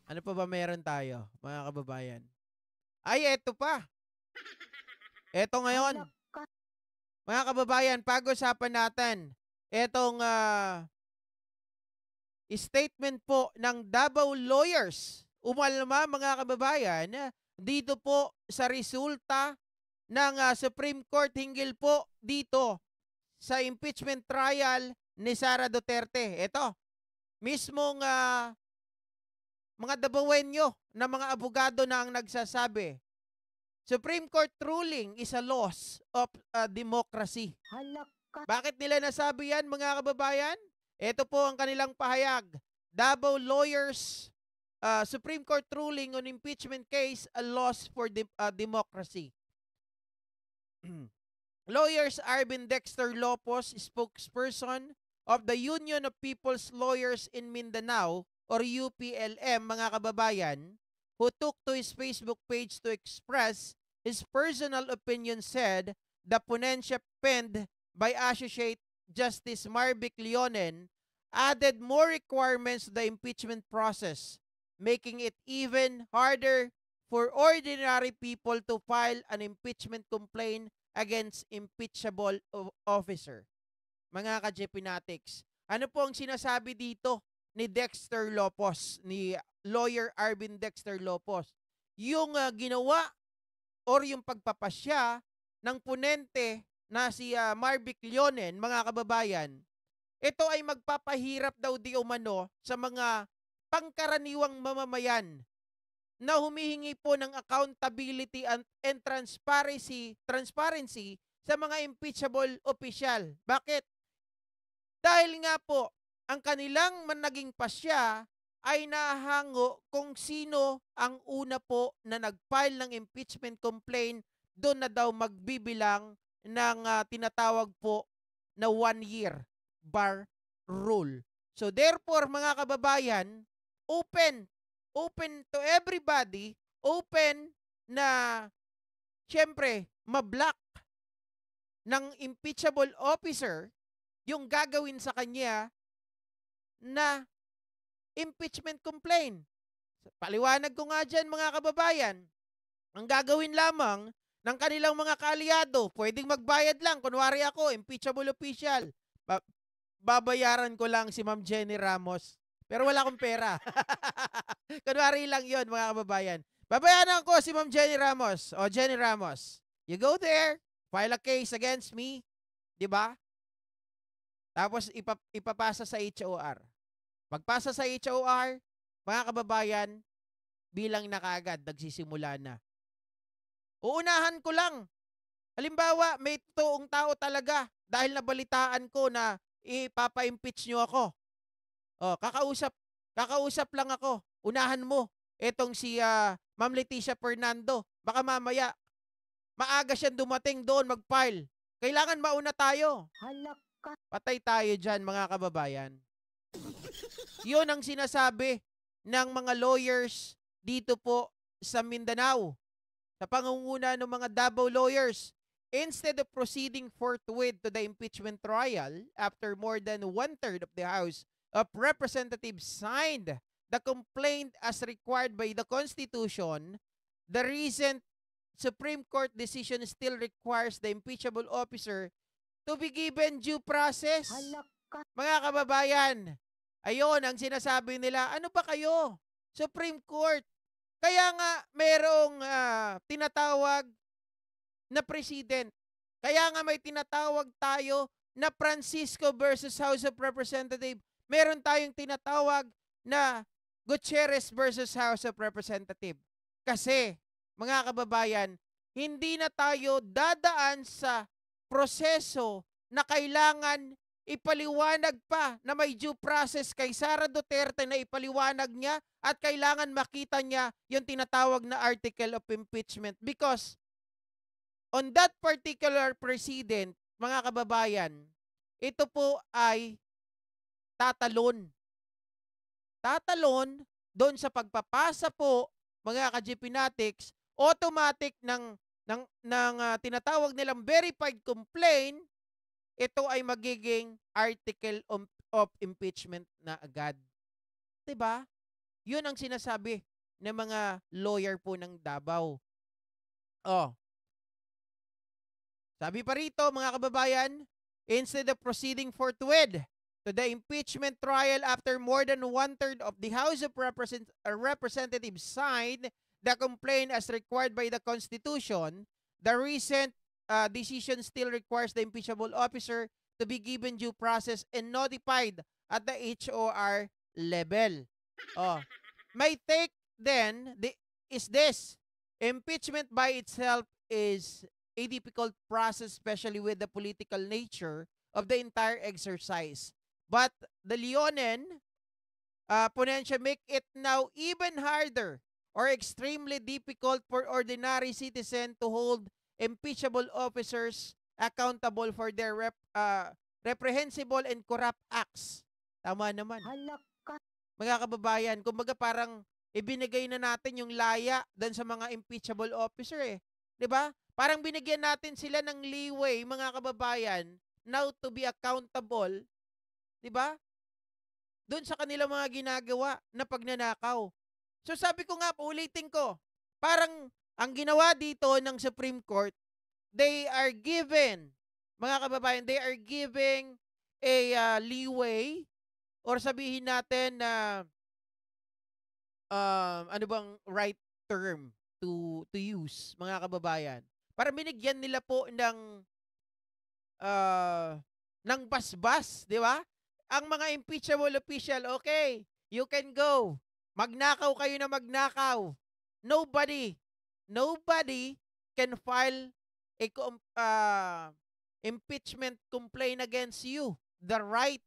Ano pa ba meron tayo, mga kababayan? Ay, eto pa. Eto ngayon, Hala ka. mga kababayan, pag-usapan natin etong statement po ng Davao Lawyers. Umalma, mga kababayan, dito po sa resulta ng Supreme Court hinggil po dito sa impeachment trial ni Sara Duterte. Ito, mismong mga Davaoenyo na mga abogado na ang nagsasabi, Supreme Court ruling is a loss of democracy. Hala ka. Bakit nila nasabi yan, mga kababayan? Ito po ang kanilang pahayag. Davao Lawyers Supreme Court ruling on impeachment case a loss for democracy. Lawyers Arvin Dexter Lopos, spokesperson of the Union of People's Lawyers in Mindanao or UPLM, mga kababayan, who took to his Facebook page to express his personal opinion, said the ponensya penned by Associate Justice Marvic Leonen added more requirements to the impeachment process, making it even harder for ordinary people to file an impeachment complaint against impeachable officer. Mga ka-Jepinatics, ano po ang sinasabi dito ni Dexter Lopos, ni lawyer Arvin Dexter Lopos? Yung ginawa or yung pagpapasya ng ponente na si Marvic Leonen, mga kababayan, ito ay magpapahirap daw di umano sa mga pangkaraniwang mamamayan na humihingi po ng accountability and transparency sa mga impeachable official. Bakit? Dahil nga po, ang kanilang naging pasya ay nahango kung sino ang una po na nag-file ng impeachment complaint, doon na daw magbibilang ng tinatawag po na 1 year bar rule. So therefore, mga kababayan, open to everybody, open na syempre mablock ng impeachable officer yung gagawin sa kanya na impeachment complaint. Paliwanag ko nga dyan, mga kababayan, ang gagawin lamang ng kanilang mga kaalyado, pwedeng magbayad lang. Kunwari ako, impeachable official. Babayaran ko lang si Ma'am Jenny Ramos. Pero wala akong pera. Kunwari lang yon, mga kababayan. Babayaran ko si Ma'am Jenny Ramos. O, Jenny Ramos, you go there, file a case against me, di ba? Tapos ipapasa sa HOR. Pagpasa sa HOR, mga kababayan, bilang na kaagad, nagsisimula na. Uunahan ko lang. Halimbawa, may toong tao talaga dahil nabalitaan ko na ipapa-impeach nyo ako. O, kakausap lang ako. Unahan mo. Etong si Ma'am Leticia Fernando. Baka mamaya, maaga siyang dumating doon mag-file. Kailangan mauna tayo. Hala ka. Patay tayo dyan, mga kababayan. Yun ang sinasabi ng mga lawyers dito po sa Mindanao, sa pangunguna ng mga Davao lawyers. Instead of proceeding forthwith to the impeachment trial after more than 1/3 of the House of Representatives signed the complaint as required by the Constitution, the recent Supreme Court decision still requires the impeachable officer to be given due process. Hala ka. Mga kababayan, ayun ang sinasabi nila, ano ba kayo? Supreme Court. Kaya nga merong tinatawag na president. Kaya nga may tinatawag tayo na Francisco versus House of Representatives. Meron tayong tinatawag na Gutierrez versus House of Representatives. Kasi, mga kababayan, hindi na tayo dadaan sa proseso na kailangan ipaliwanag pa na may due process kay Sara Duterte na ipaliwanag niya at kailangan makita niya yung tinatawag na article of impeachment because on that particular precedent, mga kababayan, ito po ay tatalon. Tatalon doon sa pagpapasa po, mga ka-Jepinatics, automatic ng tinatawag nilang verified complaint, ito ay magiging article of impeachment na agad. 'Di ba? Yun ang sinasabi ng mga lawyer po ng Davao. Oh, sabi pa rito mga kababayan, instead of proceeding forthwith to the impeachment trial after more than one-third of the House of Representatives signed the complaint as required by the Constitution, the recent decision still requires the impeachable officer to be given due process and notified at the HOR level. Oh, my take then is this: impeachment by itself is a difficult process, especially with the political nature of the entire exercise. But the Leonen ponensya make it now even harder or extremely difficult for ordinary citizen to hold impeachable officers accountable for their reprehensible and corrupt acts. Tama naman. Mga kababayan, kumbaga parang ibinigay na natin yung laya doon sa mga impeachable officer eh. 'Di ba? Parang binigyan natin sila ng leeway, mga kababayan, now to be accountable, 'di ba? Doon sa kanilang mga ginagawa na pagnanakaw. So sabi ko nga, ulitin ko, parang ang ginawa dito ng Supreme Court, they are given, mga kababayan, they are giving a leeway or sabihin natin na ano bang right term to use, mga kababayan. Para binigyan nila po ng basbas, di ba? Ang mga impeachable official, okay, you can go. Magnakaw kayo na magnakaw. Nobody can file a impeachment complaint against you. The right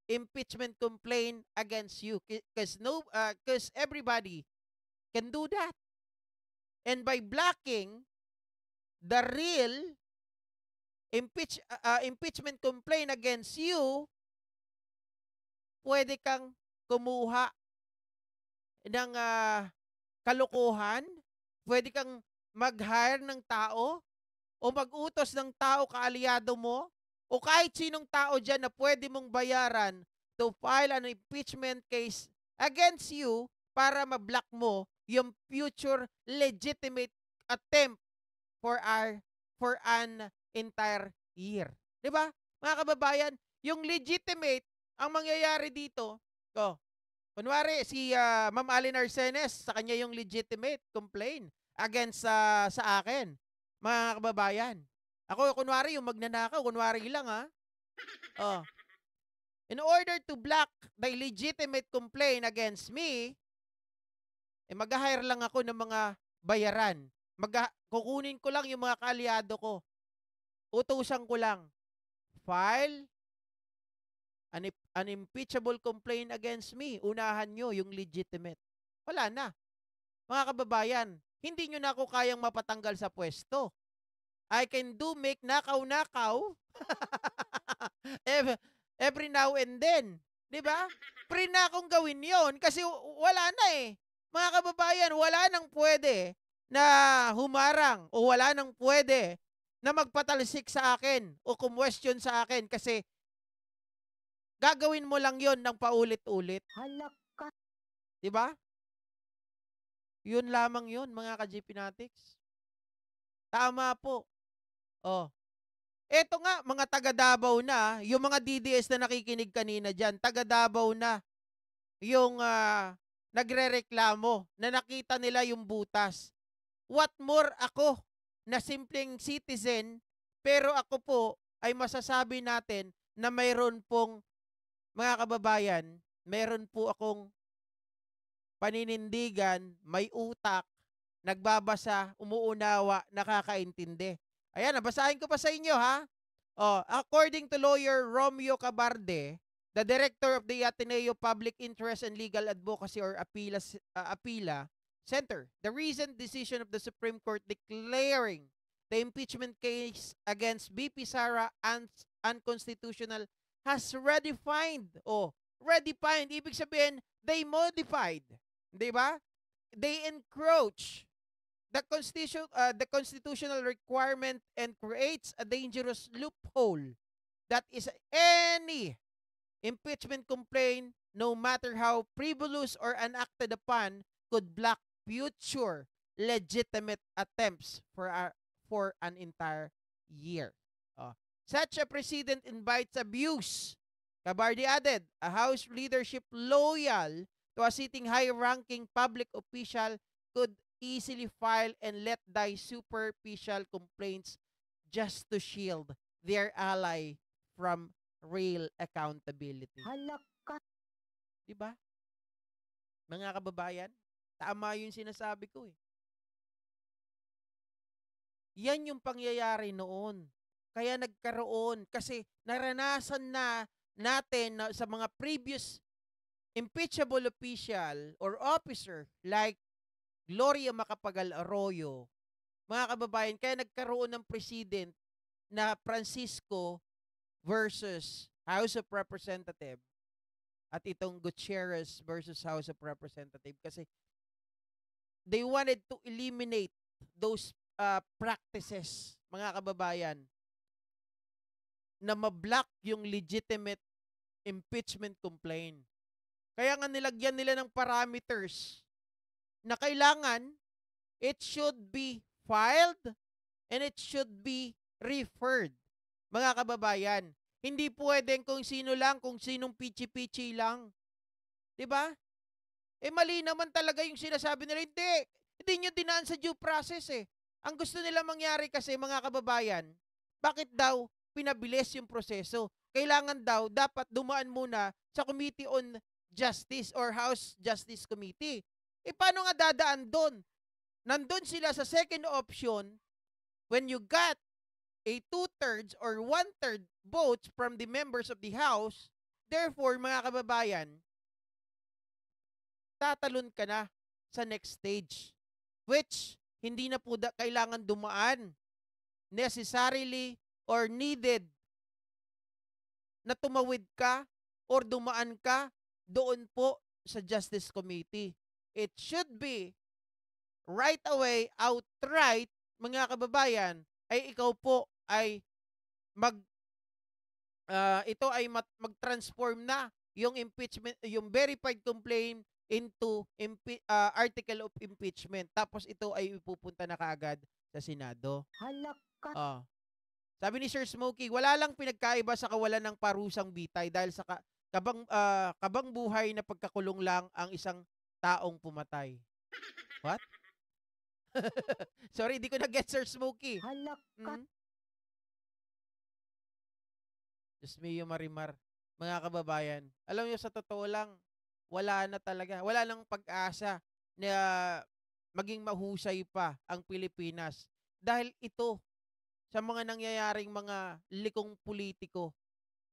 impeachment complaint against you, because everybody can do that. And by blocking the real impeachment complaint against you, pwede kang kumuha ng kalokohan, pwede kang mag-hire ng tao o mag-utos ng tao kaalyado mo o kahit sinong tao dyan na pwede mong bayaran to file an impeachment case against you para ma-block mo yung future legitimate attempt for an entire year. 'Di ba? Mga kababayan, yung legitimate ang mangyayari dito, kunwari si Ma'am Allen Arsenes, sa kanya yung legitimate complaint against sa akin, mga kababayan. Ako, kunwari yung magnanakaw, kunwari lang Oh. In order to block the legitimate complaint against me, mag-hire lang ako ng mga bayaran. Kukunin ko lang yung mga kaalyado ko. Utusan ko lang. File an impeachable complaint against me. Unahan nyo yung legitimate. Wala na. Mga kababayan, hindi nyo na ako kayang mapatanggal sa pwesto. I can make nakaw-nakaw every now and then. 'Di ba? Free na akong gawin yon kasi wala na eh. Mga kababayan, wala nang pwede na humarang o wala nang pwede na magpatalsik sa akin o kumwestiyon sa akin kasi gagawin mo lang yon ng paulit-ulit. Halaka. 'Di ba? Yun lamang yun, mga ka-GP Natics. Tama po. Oh. Eto nga, mga taga Davao na, yung mga DDS na nakikinig kanina dyan, taga Davao na yung nagrereklamo na nakita nila yung butas. What more ako na simpleng citizen, pero ako po ay masasabi natin na mayroon pong, mga kababayan, mayroon po akong paninindigan, may utak, nagbabasa, umuunawa, nakakaintindi. Ayan, nabasahin ko pa sa inyo ha. According to lawyer Romeo Cabarde, the director of the Ateneo Public Interest and Legal Advocacy or APILA Center, the recent decision of the Supreme Court declaring the impeachment case against BP Sara unconstitutional has redefined. Redefined, ibig sabihin, they modified. Di ba? They encroach the constitutional requirement and creates a dangerous loophole that is any impeachment complaint no matter how frivolous or unacted upon, could block future legitimate attempts for an entire year. Oh. Such a precedent invites abuse. Cabardi added, a House leadership loyal to a sitting high-ranking public official could easily file and let die superficial complaints just to shield their ally from real accountability. Halaka. Diba? Mga kababayan, tama yung sinasabi ko eh. Yan yung pangyayari noon. Kaya nagkaroon kasi naranasan na natin na sa mga previous impeachable official or officer like Gloria Macapagal Arroyo, mga kababayan, kaya nagkaroon ng president na Francisco versus House of Representative at itong Gutierrez versus House of Representative kasi they wanted to eliminate those practices, mga kababayan, na ma-block yung legitimate impeachment complaint. Kaya nga nilagyan nila ng parameters na kailangan it should be filed and it should be referred. Mga kababayan, hindi pwedeng kung sino lang, kung sinong pichi-pichi lang. 'Di ba? Eh mali naman talaga yung sinasabi nila. Hindi nyo dinaan sa due process eh. Ang gusto nila mangyari kasi, mga kababayan, bakit daw pinabilis yung proseso? Kailangan daw, dapat dumaan muna sa Committee on Justice or House Justice Committee. Eh paano nga dadaan doon? Nandun sila sa second option when you got a 2/3 or 1/3 votes from the members of the House. Therefore, mga kababayan, tatalon ka na sa next stage, which hindi na po kailangan dumaan necessarily or needed na tumawid ka or dumaan ka doon po sa Justice Committee. It should be right away, outright, mga kababayan, ay ikaw po ay ito ay mag-transform na yung impeachment, yung verified complaint into article of impeachment. Tapos ito ay ipupunta na kaagad sa Senado. Halaka. Oh. Sabi ni Sir Smokey, wala lang pinagkaiba sa kawalan ng parusang bitay dahil sa kabang buhay na pagkakulong lang ang isang taong pumatay. What? Sorry, di ko na-get, Sir Smokey. Halaka. Diyos mio Marimar. Mga kababayan, alam niyo sa totoo lang, wala na talaga. Wala nang pag-asa na maging mahusay pa ang Pilipinas. Dahil ito, sa mga nangyayaring mga likong politiko,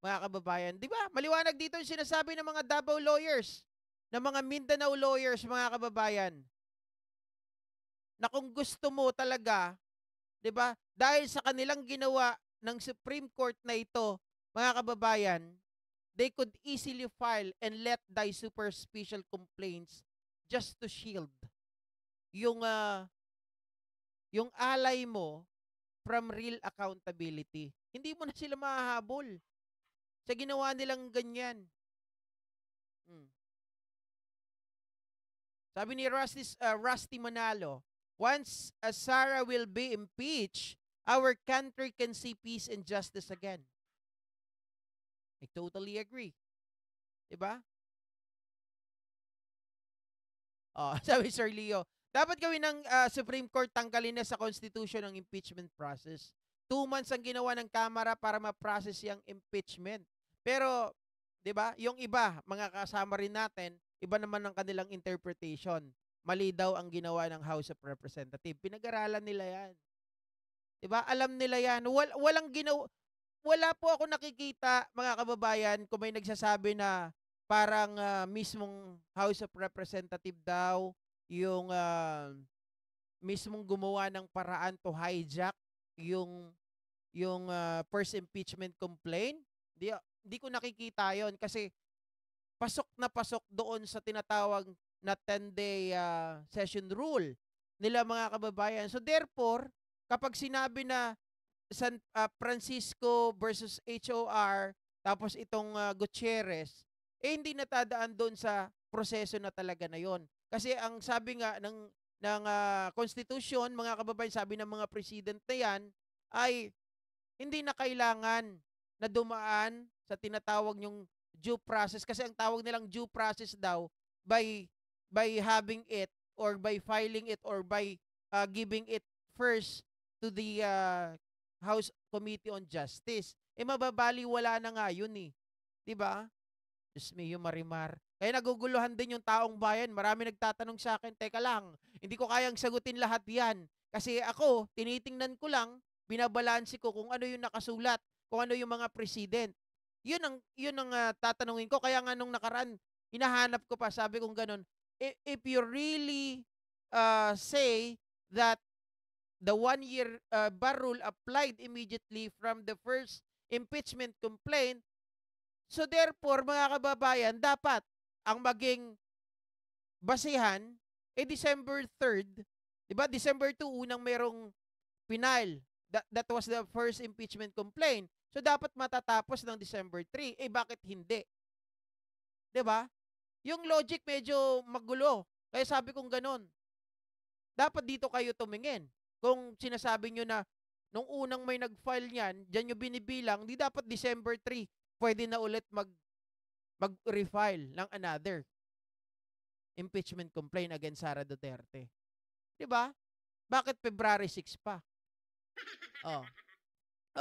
mga kababayan. Di ba? Maliwanag dito yung sinasabi ng mga Davao lawyers, ng mga Mindanao lawyers, mga kababayan, na kung gusto mo talaga, di ba, dahil sa kanilang ginawa ng Supreme Court na ito, mga kababayan, they could easily file and let die super special complaints just to shield yung alay mo from real accountability. Hindi mo na sila mahahabol sa ginawa nilang ganyan. Sabi ni Rusty Manalo, once Sara will be impeached, our country can see peace and justice again. I totally agree. Diba? Oh, sabi Sir Leo, dapat gawin ng Supreme Court tanggalin na sa Constitution ang impeachment process. 2 months ang ginawa ng Kamara para ma-process yung impeachment. Pero, di ba, yung iba, mga kasama rin natin, iba naman ang kanilang interpretation. Mali daw ang ginawa ng House of Representatives. Pinag-aralan nila yan. Di ba? Alam nila yan. Wala po ako nakikita, mga kababayan, kung may nagsasabi na parang mismong House of Representative daw yung mismong gumawa ng paraan to hijack yung first impeachment complaint. Di ko nakikita yon kasi pasok na pasok doon sa tinatawag na 10-day session rule nila, mga kababayan. So therefore, kapag sinabi na San Francisco versus HOR, tapos itong Gutierrez, hindi natadaan doon sa proseso na talaga na yon. Kasi ang sabi nga ng Constitution, mga kababayan, sabi ng mga president na yan, ay hindi na kailangan na dumaan sa tinatawag yung due process kasi ang tawag nilang due process daw by having it or by filing it or by giving it first to the House Committee on Justice. Mababaliwala na nga yun eh. 'Di ba? Diyos mio, Marimar. Kaya naguguluhan din yung taong bayan. Marami nagtatanong sa akin, teka lang, hindi ko kayang sagutin lahat yan. Kasi ako, tinitingnan ko lang, binabalansi ko kung ano yung nakasulat, kung ano yung mga president. Yun ang tatanungin ko. Kaya nga nung nakaraan, hinahanap ko pa, sabi kong ganun, if you really say that the 1-year bar rule applied immediately from the first impeachment complaint, so therefore, mga kababayan, dapat ang maging basihan December 3rd, 'di ba? December 2 unang merong final. That was the first impeachment complaint. So dapat matatapos ng December 3. Bakit hindi? 'Di ba? Yung logic medyo magulo. Kaya sabi kong ganun. Dapat dito kayo tumingin. Kung sinasabi nyo na nung unang may nag-file niyan, diyan yung binibilang, di dapat December 3 pwede na ulit mag-refile ng another impeachment complaint against Sara Duterte. 'Di ba? Bakit February 6 pa? Oh.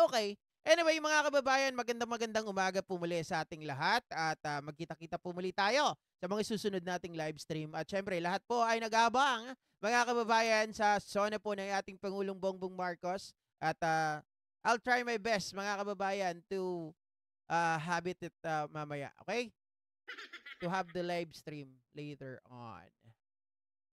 Okay. Anyway, mga kababayan, magandang umaga po muli sa ating lahat at magkita-kita po muli tayo sa mga susunod nating live stream. At syempre, lahat po ay nag-aabang, mga kababayan, sa sona po ng ating Pangulong Bongbong Marcos. At I'll try my best, mga kababayan, to have it mamaya. Okay? To have the live stream later on.